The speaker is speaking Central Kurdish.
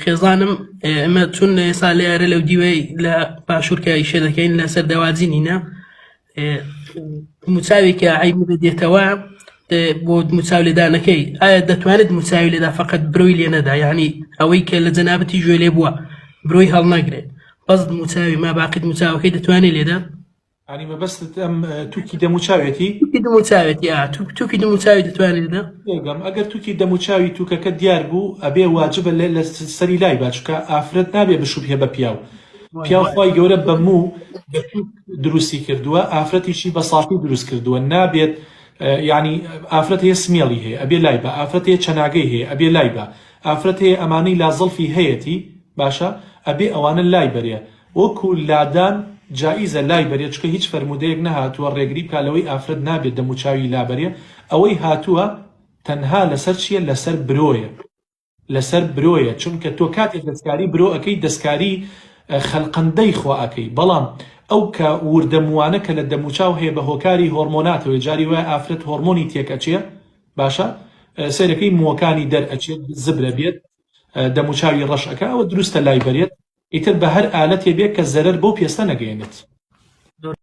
خێزانم ئێمە چون ئێستا لێرە لەو دیوەی لە پاشوورکە ئیشە دەکەین لەسەر دەواجینینە موچاوێکە عیب دێتەوە بۆ موچاو لێدانەکەی ئایا دەتوانێت موچاوی لێدا فقط برۆی لێ نەدا یعنی ئەوەی کە لە جەنابەتی ژوێ لێ بووە برۆی هەڵنەگرێت بەس موچاوی ما باقیت موچاوەکەی دەتوانێت لێدا ینی مەبەستت ئەم تووکی دەموچاوێتی دەموچاوێتی تووکی دەموچاوی دەتوانێت لێدا بێگەم ئەگەر تووکی دەموچاوی تووکەکە دیار بوو ئەبێ واجبە لە سەری لای باچکە ئافرەت نابێ بشوبهێ بە پیاو پیاوخوای گەورە بە موو دروستی کردووە ئافرەتیشی بە سافی دروست کردووە نابێت ینی ئافرەت هەیە سمێڵی هەیە ئەبێ لای بە ئافرەت هەیە چەناگەی هەیە ئەبێ لای بە ئافرەت هەیە ئەمانەی لازڵفی هەیەی باشە ئەبێ ئەوانە لای بەرێ وەکو لادان جائیزە لای بەرێ چکە هیچ فەرمودەیەک نەهاتووە ڕێگری بکالەوەی ئافرەت نابێت دەموچاوی لابەرێ ئەوەی هاتووە تەنها لەسەر چییە لەسەر برۆیە لەسەر برۆیە چونکە تۆ کاتێک دەستکاری برۆ ئەەکەی دەستکاری خەلقەندەی خوا ئەەکەی بەڵام ئەو کە وردەموانە کە لە دەموچاو هەیە بە هۆکاری هۆرمۆناتەوە جاری وایە ئافرەت هۆرمۆنی تێکەچێ باشە سەرەکەی مووەکانی دەرئەچێت زبرە بێت دەموچاوی ڕەش ئەەکە ئەوە دروستە لای بەرێت ئیتر بە هەر ئالەتێ بێت کە زەرەر بۆ پێستە نەگەێنێت